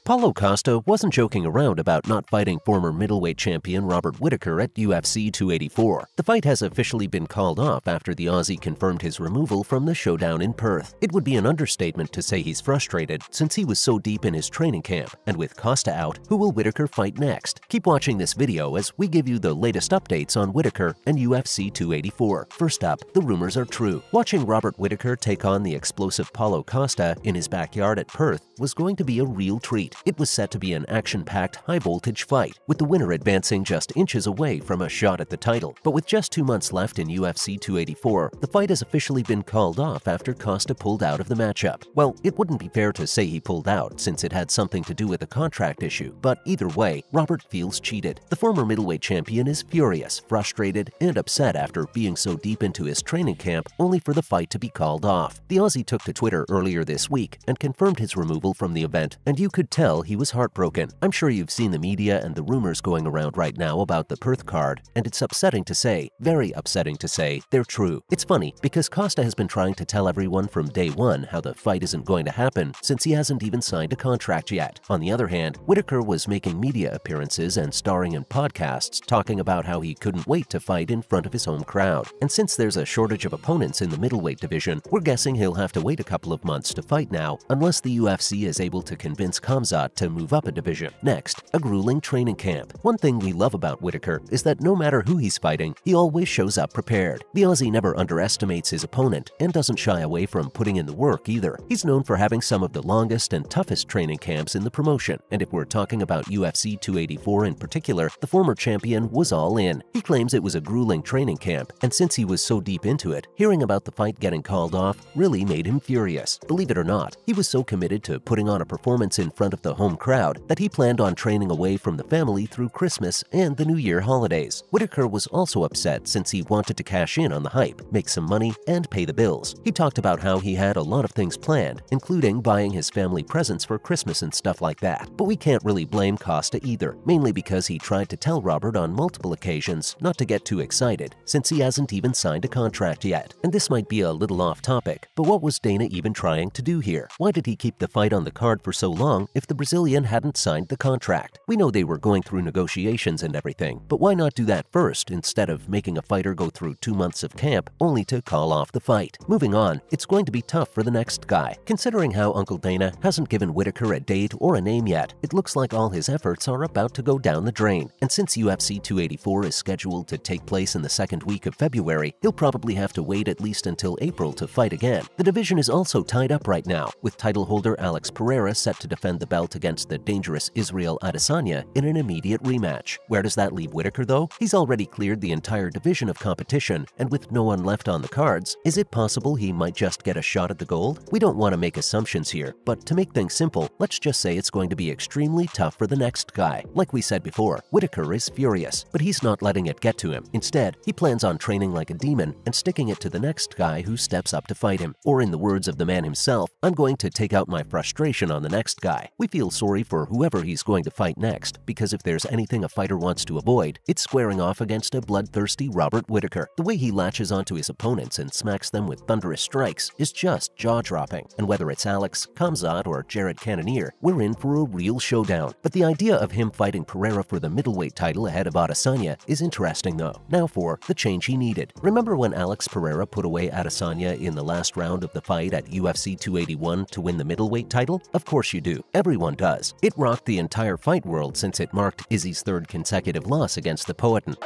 Paulo Costa wasn't joking around about not fighting former middleweight champion Robert Whittaker at UFC 284. The fight has officially been called off after the Aussie confirmed his removal from the showdown in Perth. It would be an understatement to say he's frustrated since he was so deep in his training camp. And with Costa out, who will Whittaker fight next? Keep watching this video as we give you the latest updates on Whittaker and UFC 284. First up, the rumors are true. Watching Robert Whittaker take on the explosive Paulo Costa in his backyard at Perth was going to be a real treat. It was set to be an action-packed, high-voltage fight, with the winner advancing just inches away from a shot at the title. But with just 2 months left in UFC 284, the fight has officially been called off after Costa pulled out of the matchup. Well, it wouldn't be fair to say he pulled out since it had something to do with a contract issue, but either way, Robert feels cheated. The former middleweight champion is furious, frustrated, and upset after being so deep into his training camp only for the fight to be called off. The Aussie took to Twitter earlier this week and confirmed his removal from the event, and you could tell he was heartbroken. I'm sure you've seen the media and the rumors going around right now about the Perth card, and it's upsetting to say, very upsetting to say, they're true. It's funny because Costa has been trying to tell everyone from day one how the fight isn't going to happen since he hasn't even signed a contract yet. On the other hand, Whittaker was making media appearances and starring in podcasts talking about how he couldn't wait to fight in front of his home crowd. And since there's a shortage of opponents in the middleweight division, we're guessing he'll have to wait a couple of months to fight now unless the UFC is able to convince Khamzat to move up a division. Next, a grueling training camp. One thing we love about Whittaker is that no matter who he's fighting, he always shows up prepared. The Aussie never underestimates his opponent and doesn't shy away from putting in the work either. He's known for having some of the longest and toughest training camps in the promotion, and if we're talking about UFC 284 in particular, the former champion was all in. He claims it was a grueling training camp, and since he was so deep into it, hearing about the fight getting called off really made him furious. Believe it or not, he was so committed to putting on a performance in front of the home crowd that he planned on training away from the family through Christmas and the New Year holidays. Whittaker was also upset since he wanted to cash in on the hype, make some money, and pay the bills. He talked about how he had a lot of things planned, including buying his family presents for Christmas and stuff like that. But we can't really blame Costa either, mainly because he tried to tell Robert on multiple occasions not to get too excited, since he hasn't even signed a contract yet. And this might be a little off topic, but what was Dana even trying to do here? Why did he keep the fight on the card for so long if the Brazilian hadn't signed the contract? We know they were going through negotiations and everything, but why not do that first instead of making a fighter go through 2 months of camp only to call off the fight? Moving on, it's going to be tough for the next guy. Considering how Uncle Dana hasn't given Whittaker a date or a name yet, it looks like all his efforts are about to go down the drain. And since UFC 284 is scheduled to take place in the second week of February, he'll probably have to wait at least until April to fight again. The division is also tied up right now, with title holder Alex Pereira set to defend the belt against the dangerous Israel Adesanya in an immediate rematch. Where does that leave Whittaker though? He's already cleared the entire division of competition, and with no one left on the cards, is it possible he might just get a shot at the gold? We don't want to make assumptions here, but to make things simple, let's just say it's going to be extremely tough for the next guy. Like we said before, Whittaker is furious, but he's not letting it get to him. Instead, he plans on training like a demon and sticking it to the next guy who steps up to fight him. Or in the words of the man himself, I'm going to take out my frustration on the next guy. We feel sorry for whoever he's going to fight next, because if there's anything a fighter wants to avoid, it's squaring off against a bloodthirsty Robert Whittaker. The way he latches onto his opponents and smacks them with thunderous strikes is just jaw-dropping. And whether it's Alex, Khamzat, or Jared Cannonier, we're in for a real showdown. But the idea of him fighting Pereira for the middleweight title ahead of Adesanya is interesting though. Now for the change he needed. Remember when Alex Pereira put away Adesanya in the last round of the fight at UFC 281 to win the middleweight title? Of course you do. Everyone does. It rocked the entire fight world since it marked Izzy's third consecutive loss against the Poetin.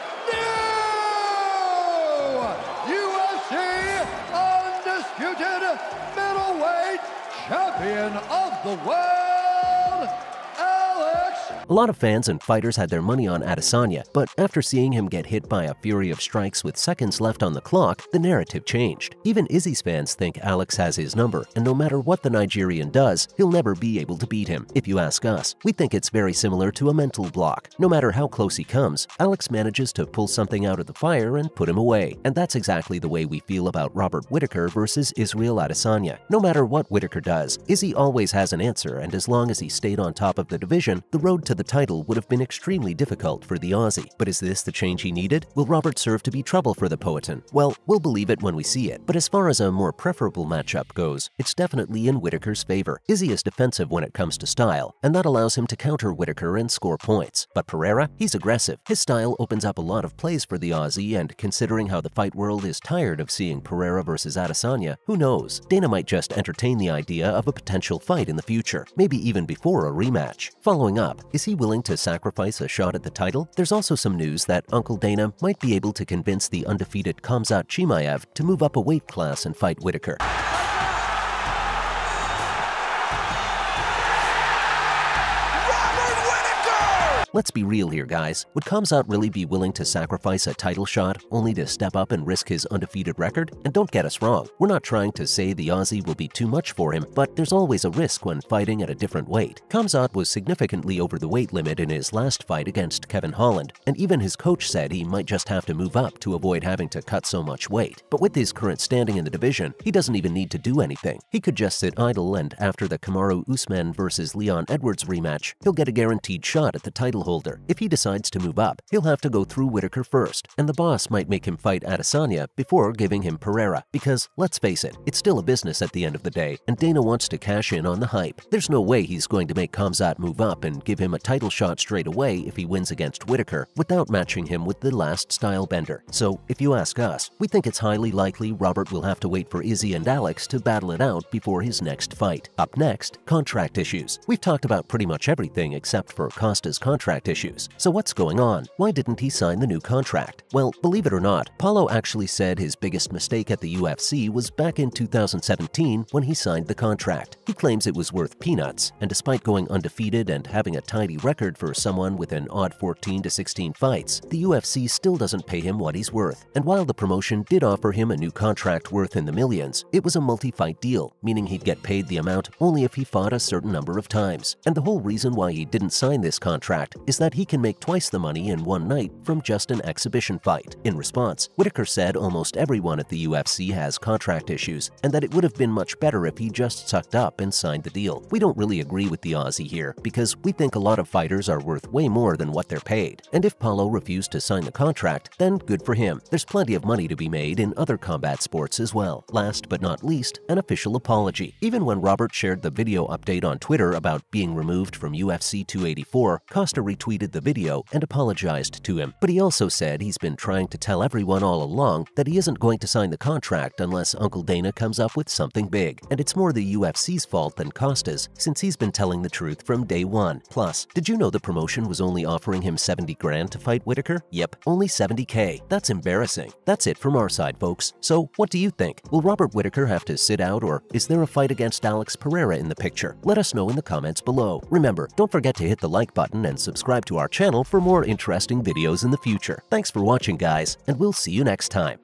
UFC undisputed middleweight champion of the world, Alex. A lot of fans and fighters had their money on Adesanya, but after seeing him get hit by a fury of strikes with seconds left on the clock, the narrative changed. Even Izzy's fans think Alex has his number, and no matter what the Nigerian does, he'll never be able to beat him. If you ask us, we think it's very similar to a mental block. No matter how close he comes, Alex manages to pull something out of the fire and put him away. And that's exactly the way we feel about Robert Whittaker versus Israel Adesanya. No matter what Whittaker does, Izzy always has an answer, and as long as he stayed on top of the division, the road to the the title would have been extremely difficult for the Aussie. But is this the change he needed? Will Robert serve to be trouble for the Poetan? Well, we'll believe it when we see it. But as far as a more preferable matchup goes, it's definitely in Whittaker's favor. Izzy is defensive when it comes to style, and that allows him to counter Whittaker and score points. But Pereira, he's aggressive. His style opens up a lot of plays for the Aussie, and considering how the fight world is tired of seeing Pereira versus Adesanya, who knows? Dana might just entertain the idea of a potential fight in the future, maybe even before a rematch. Following up, is he willing to sacrifice a shot at the title? There's also some news that Uncle Dana might be able to convince the undefeated Khamzat Chimaev to move up a weight class and fight Whittaker. Let's be real here, guys. Would Khamzat really be willing to sacrifice a title shot only to step up and risk his undefeated record? And don't get us wrong, we're not trying to say the Aussie will be too much for him, but there's always a risk when fighting at a different weight. Khamzat was significantly over the weight limit in his last fight against Kevin Holland, and even his coach said he might just have to move up to avoid having to cut so much weight. But with his current standing in the division, he doesn't even need to do anything. He could just sit idle, and after the Kamaru Usman versus Leon Edwards rematch, he'll get a guaranteed shot at the title holder. If he decides to move up, he'll have to go through Whittaker first, and the boss might make him fight Adesanya before giving him Pereira, because let's face it, it's still a business at the end of the day, and Dana wants to cash in on the hype. There's no way he's going to make Khamzat move up and give him a title shot straight away if he wins against Whittaker without matching him with the last style bender. So if you ask us, we think it's highly likely Robert will have to wait for Izzy and Alex to battle it out before his next fight. Up next, contract issues. We've talked about pretty much everything except for Costa's contract issues. So what's going on? Why didn't he sign the new contract? Well, believe it or not, Paulo actually said his biggest mistake at the UFC was back in 2017 when he signed the contract. He claims it was worth peanuts, and despite going undefeated and having a tidy record for someone with an odd 14 to 16 fights, the UFC still doesn't pay him what he's worth. And while the promotion did offer him a new contract worth in the millions, it was a multi-fight deal, meaning he'd get paid the amount only if he fought a certain number of times. And the whole reason why he didn't sign this contract is that he can make twice the money in one night from just an exhibition fight. In response, Whittaker said almost everyone at the UFC has contract issues, and that it would have been much better if he just sucked up and signed the deal. We don't really agree with the Aussie here, because we think a lot of fighters are worth way more than what they're paid. And if Paulo refused to sign the contract, then good for him. There's plenty of money to be made in other combat sports as well. Last but not least, an official apology. Even when Robert shared the video update on Twitter about being removed from UFC 284, Costa retweeted the video and apologized to him. But he also said he's been trying to tell everyone all along that he isn't going to sign the contract unless Uncle Dana comes up with something big. And it's more the UFC's fault than Costa's, since he's been telling the truth from day one. Plus, did you know the promotion was only offering him 70 grand to fight Whittaker? Yep, only 70K. That's embarrassing. That's it from our side, folks. So what do you think? Will Robert Whittaker have to sit out, or is there a fight against Alex Pereira in the picture? Let us know in the comments below. Remember, don't forget to hit the like button and subscribe to our channel for more interesting videos in the future. Thanks for watching, guys, and we'll see you next time.